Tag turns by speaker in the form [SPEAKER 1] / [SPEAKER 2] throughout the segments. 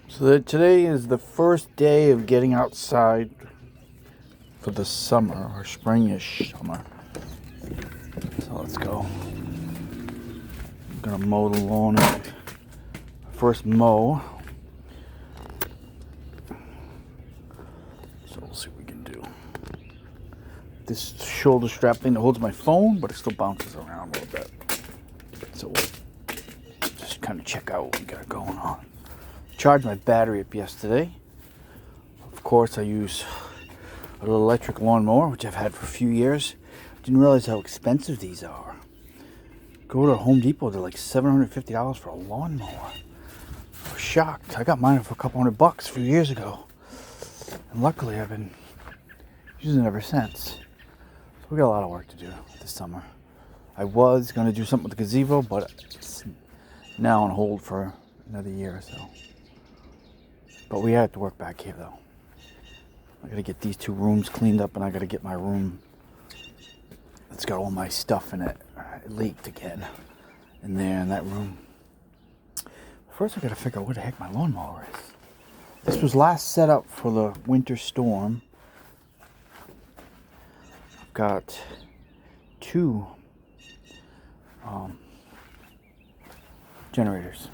[SPEAKER 1] Today is the first day of getting outside for the summer, or springish summer. So let's go. I'm gonna mow the lawn. First mow. So we'll see what we can do. This shoulder strap thing that holds my phone, but it still bounces around a little bit. So we'll just kind of check out what we got going on. Charged my battery up yesterday. Of course, I use a little electric lawnmower, which I've had for a few years. Didn't realize how expensive these are. Go to Home Depot, they're like $750 for a lawnmower. I was shocked. I got mine for a couple $100 a few years ago. And luckily, I've been using it ever since. So we got a lot of work to do this summer. I was going to do something with the gazebo, but it's now on hold for another year or so. But we have to work back here, though. I got to get these two rooms cleaned up, and I got to get my room that's got all my stuff in it. It leaked again in there in that room. First, I got to figure out where the heck my lawnmower is. This was last set up for the winter storm. I've got two generators.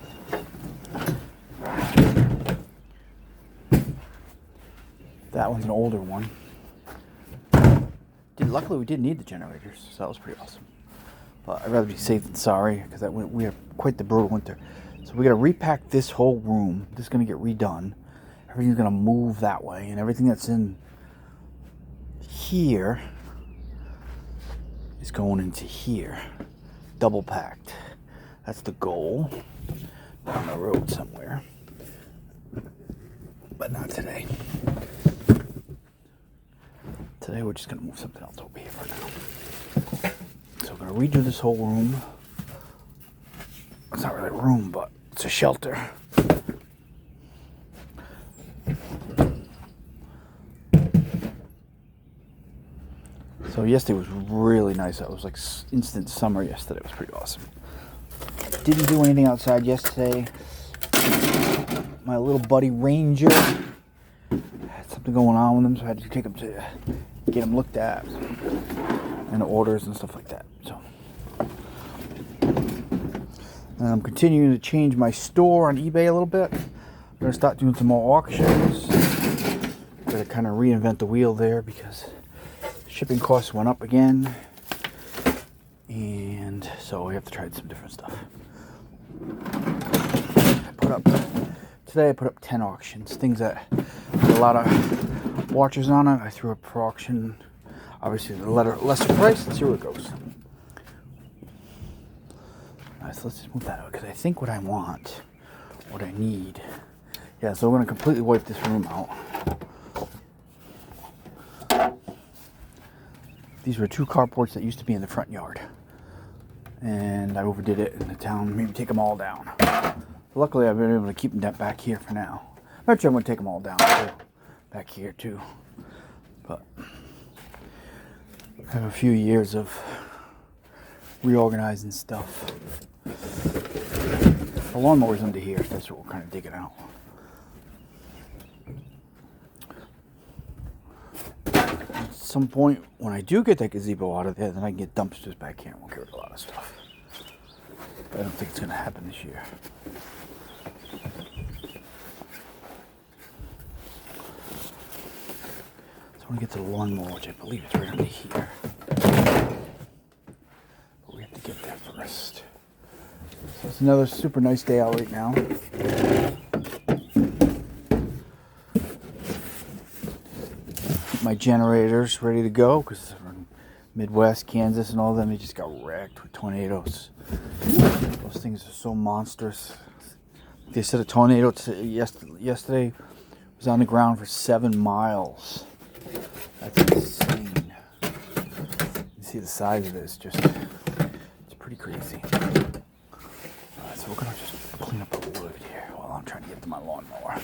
[SPEAKER 1] That one's an older one. Luckily, we didn't need the generators, so that was pretty awesome. But I'd rather be safe than sorry, because we have quite the brutal winter. So we got to repack this whole room. This is going to get redone. Everything's going to move that way, and everything that's in here is going into here. Double packed. That's the goal. Down the road somewhere. But not today. Today we're just going to move something else over here for now. So we're going to redo this whole room. It's not really a room, but it's a shelter. So yesterday was really nice. It was like instant summer yesterday. It was pretty awesome. Didn't do anything outside yesterday. My little buddy Ranger had something going on with him, so I had to take him to get him looked at and orders and stuff like that. So, and I'm continuing to change my store on eBay a little bit. I'm gonna start doing some more auctions. Gotta kind of reinvent the wheel there because shipping costs went up again, and so we have to try some different stuff. Today I put up 10 auctions, things that had a lot of watchers on it. I threw up for auction, obviously the lesser price. Let's see where it goes. Alright, so let's just move that out, because I think what I want, what I need, yeah, so we're going to completely wipe this room out. These were two carports that used to be in the front yard, and I overdid it in the town, maybe take them all down. Luckily, I've been able to keep them back here for now. Eventually, I'm going to take them all down too, back here too. But I have a few years of reorganizing stuff. The lawnmower's under here. That's what we're kind of digging out. At some point, when I do get that gazebo out of there, then I can get dumpsters back here and we'll carry a lot of stuff. But I don't think it's going to happen this year. So I want to get to the lawnmower, which I believe is right under here. But we have to get there first. So it's another super nice day out right now. My generators ready to go because we're in Midwest, Kansas, and all of them, they just got wrecked with tornadoes. Those things are so monstrous. They said a tornado yesterday was on the ground for 7 miles. That's insane. You see the size of this, it's pretty crazy. Alright, so we're gonna just clean up the wood here while I'm trying to get to my lawnmower.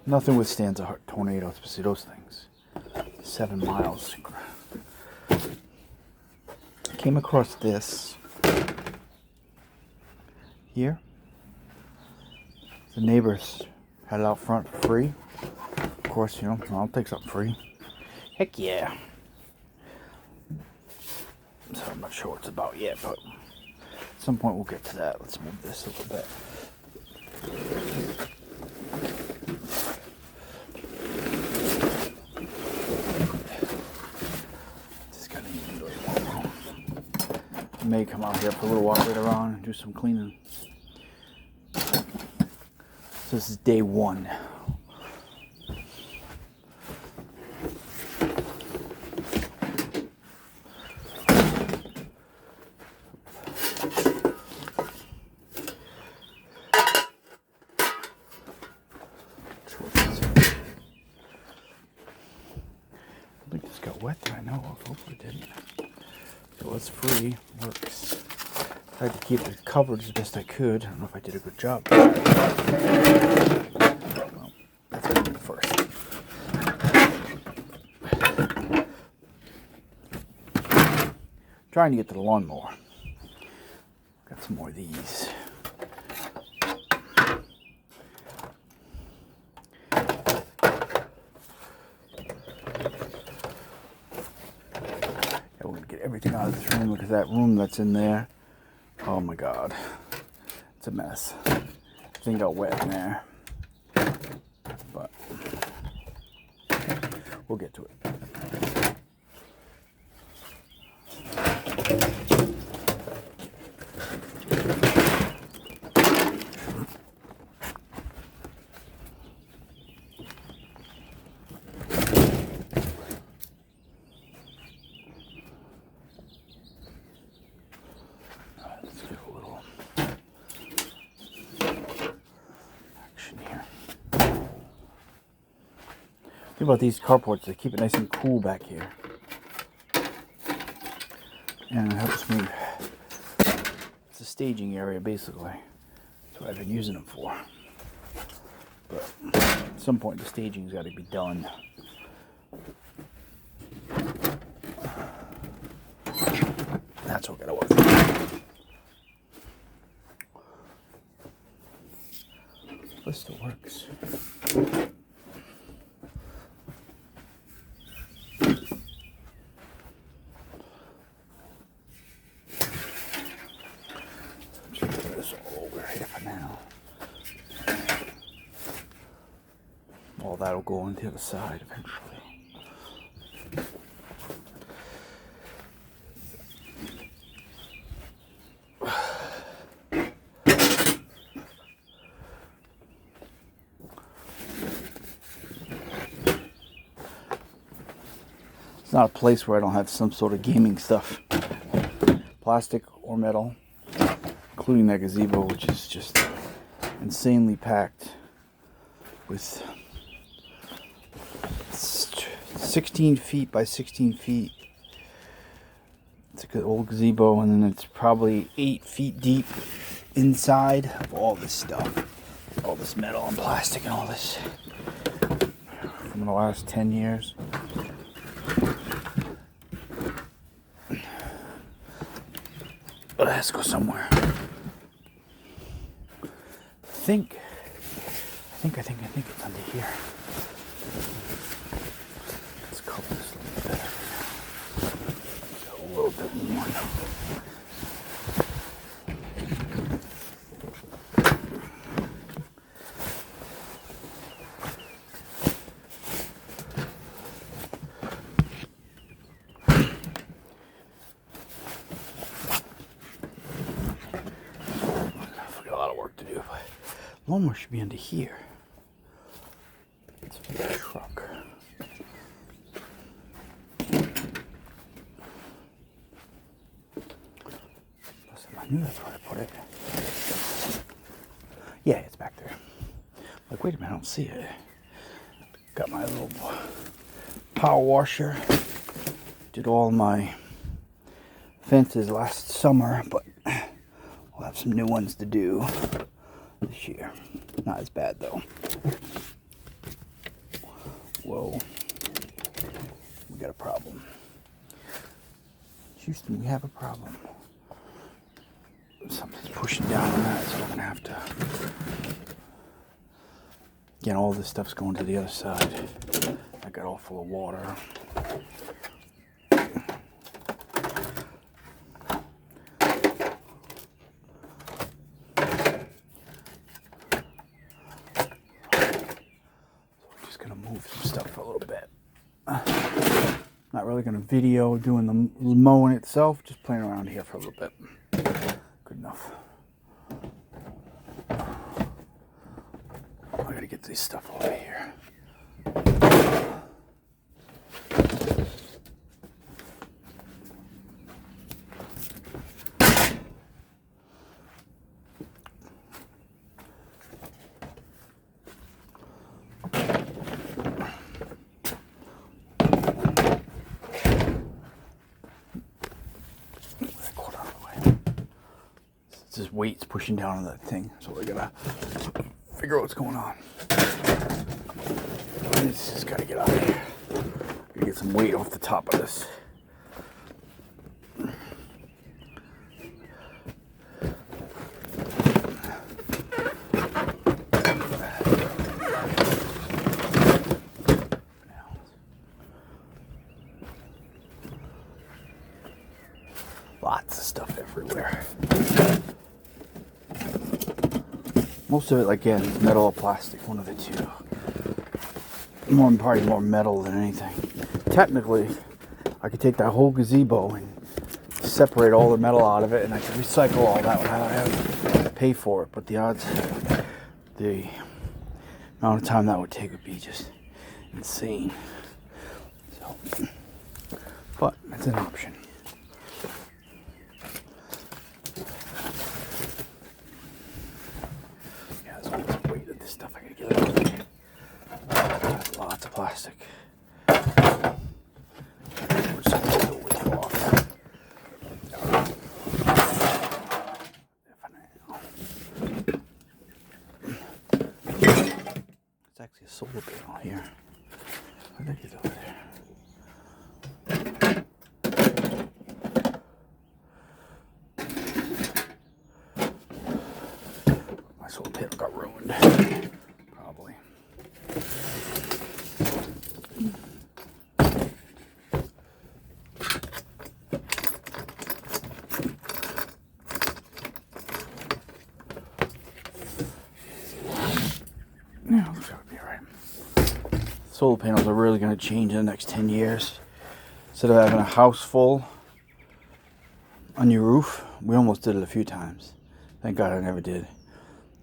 [SPEAKER 1] Nothing withstands a tornado, especially those things. 7 miles. I came across this here. The neighbors had it out front for free. Of course, you know, I'll take something free. Heck yeah. So I'm not sure what it's about yet, but at some point we'll get to that. Let's move this a little bit. Just gotta need a little more room. I may come out here for a little walk later on and do some cleaning. So this is day 1. I think this got wet that I know of. Hopefully it didn't. So it's free. Works. Tried to keep it covered as best I could. I don't know if I did a good job. Well, that's what I did first. Trying to get to the lawnmower. Got some more of these. We're gonna get everything out of this room. Look at that room that's in there. Oh my God, it's a mess. Everything got wet in there, but we'll get to it. About these carports, they keep it nice and cool back here, and it helps me. It's a staging area basically. That's what I've been using them for. But at some point, the staging's got to be done. That's what gotta work. This still works. All that'll go on the other side eventually. It's not a place where I don't have some sort of gaming stuff. Plastic or metal, including that gazebo, which is just insanely packed with 16 feet by 16 feet. It's a good old gazebo, and then it's probably 8 feet deep inside of all this stuff. All this metal and plastic and all this from the last 10 years. But it has to go somewhere. I think it's under here. Let's cover this a little better. A little bit more. I've got a lot of work to do, but lawnmower should be under here. It's a big truck. I knew that's where I put it. Yeah, it's back there. Like, wait a minute, I don't see it. Got my little power washer. Did all my fences last summer, but we'll have some new ones to do this year. Not as bad though. Whoa. We got a problem. Houston, we have a problem. Something's pushing down on that, so I'm gonna have to Again, all this stuff's going to the other side. I got all full of water. Move some stuff for a little bit. Not really going to video doing the mowing itself, just playing around here for a little bit. Good enough. I got to get this stuff over here. This weight's pushing down on that thing, so we gotta figure out what's going on. It's just gotta get out of here. Gotta get some weight off the top of this. Lots of stuff everywhere. Most of it, again, is metal or plastic, one of the two. Probably more metal than anything. Technically, I could take that whole gazebo and separate all the metal out of it, and I could recycle all that without having to pay for it. But the odds, the amount of time that would take would be just insane. So, but it's an option. Stuff I gotta get out of here. Lots of plastic. We're just gonna get the weight off. It's actually a solar panel here. I think it's over there. My solar panel got ruined. Probably. Yeah, looks like it'll be alright. Solar panels are really going to change in the next 10 years. Instead of having a house full on your roof, we almost did it a few times. Thank God I never did.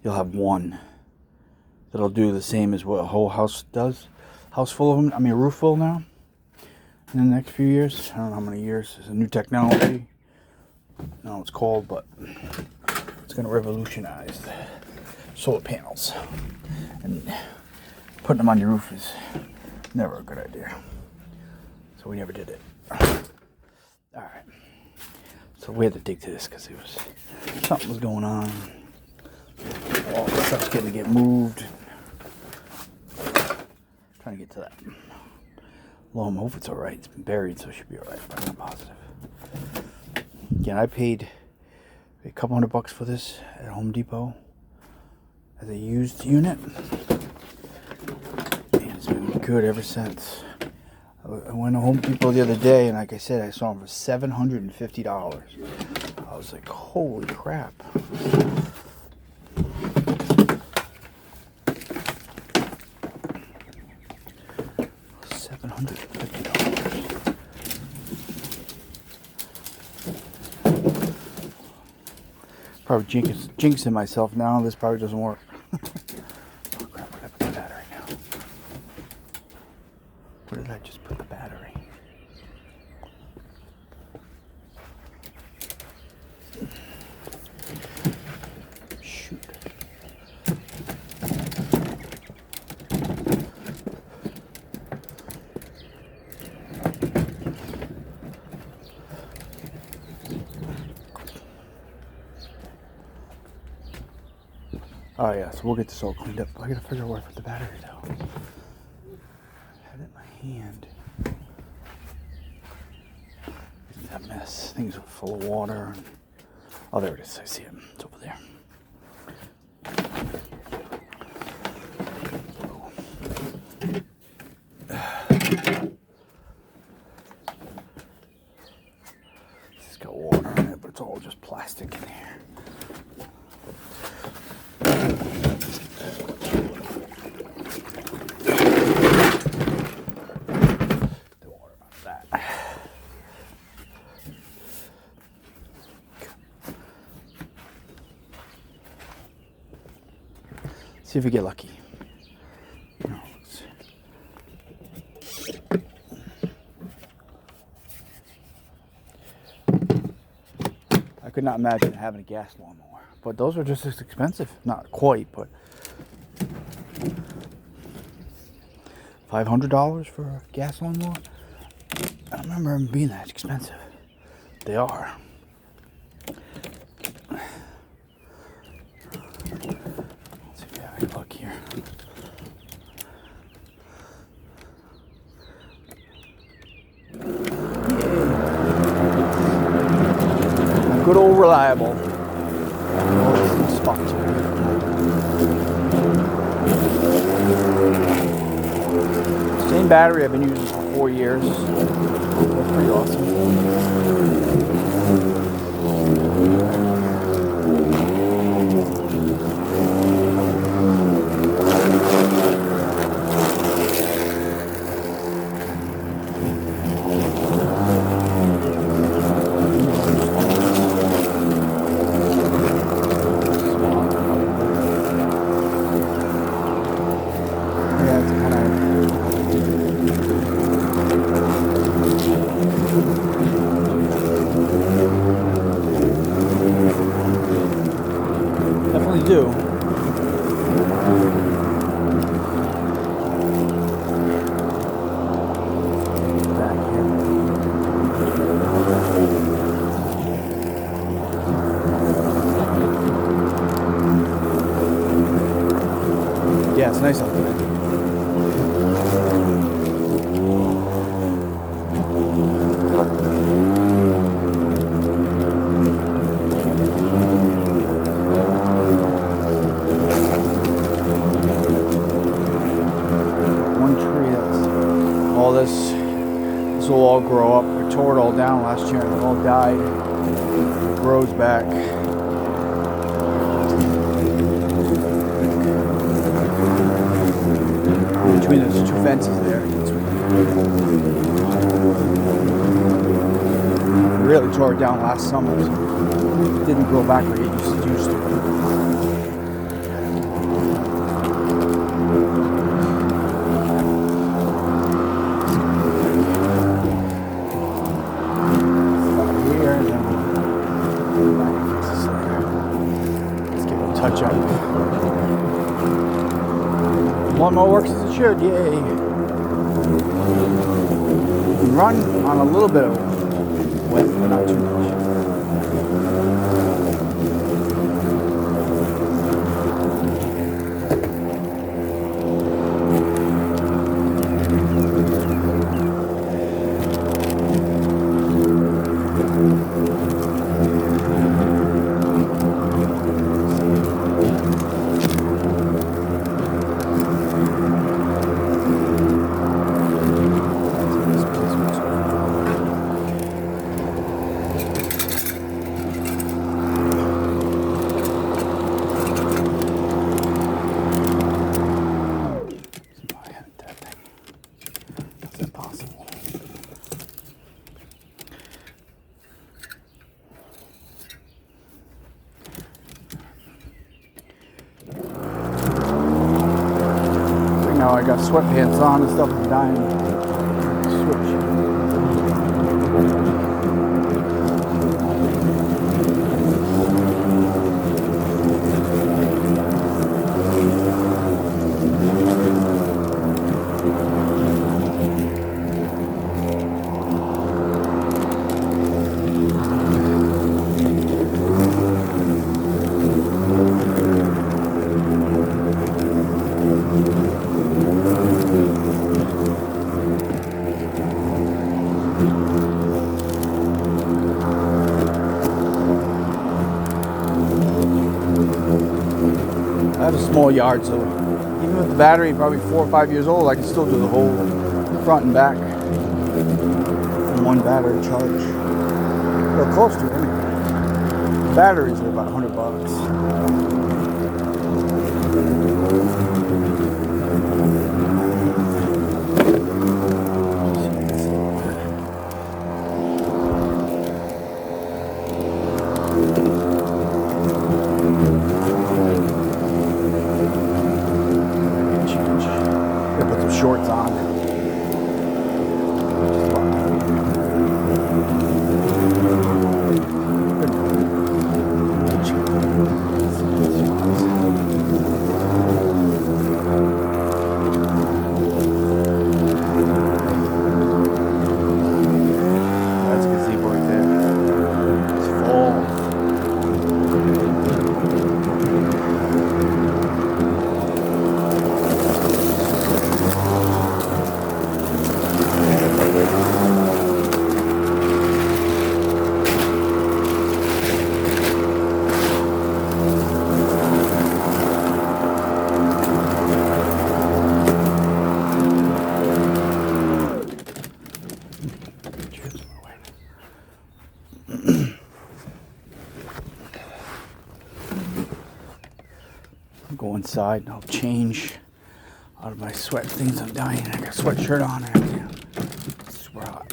[SPEAKER 1] You'll have one that'll do the same as what a whole house does. House full of them, I mean a roof full now. In the next few years, I don't know how many years. It's a new technology. I don't know what it's called, but it's going to revolutionize the solar panels. And putting them on your roof is never a good idea. So we never did it. Alright. So we had to dig to this because something was going on. All the stuff's getting to get moved. Trying to get to that. Well, I hope it's alright. It's been buried, so it should be alright, but I'm not positive. Again, I paid a couple $100 for this at Home Depot as a used unit. And it's been good ever since. I went to Home Depot the other day, and like I said, I saw them for $750. I was like, holy crap. $750. Probably jinxing myself now. This probably doesn't work. Oh crap, where did I put the battery now? Where did I just put the battery? Shoot. Oh yeah, so we'll get this all cleaned up. I gotta figure out where I put the battery though. I had it in my hand. Isn't that mess? Things are full of water. Oh, there it is. I see it. It's over there. See if we get lucky. I could not imagine having a gas lawnmower, but those are just as expensive. Not quite, but $500 for a gas lawnmower. I don't remember them being that expensive. They are. Let's see if we have any luck here. Good old reliable. Oh, spot. Same battery I've been using for 4 years. That's pretty awesome. Definitely do. Back here. Yeah, it's nice out there. This will all grow up. I tore it all down last year and it all died. It grows back. Between those two fences there. I really tore it down last summer. So it didn't grow back like it used to. Touch up. Lawnmower works as it should, yay. You can run on a little bit of width, but not too much. Now I got sweatpants on and stuff. I'm dying to switch. I have a small yard, so even with the battery probably 4 or 5 years old, I can still do the whole front and back in one battery charge. Or close to it anyway. The batteries are about $100. shorts on. That's a gazebo right there. It's full. Go inside and I'll change out of my sweat things. I'm dying. I got a sweatshirt on and everything. It's super hot.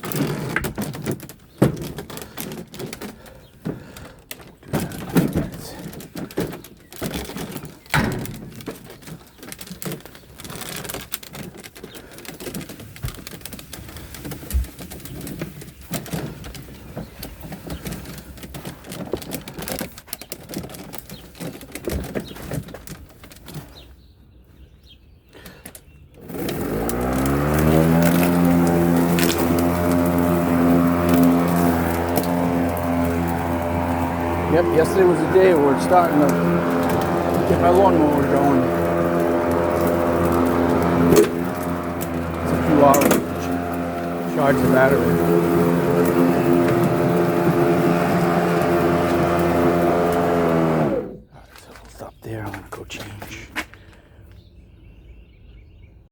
[SPEAKER 1] Yep, yesterday was the day where it's starting to get my lawnmower going. It's a few hours to charge the battery.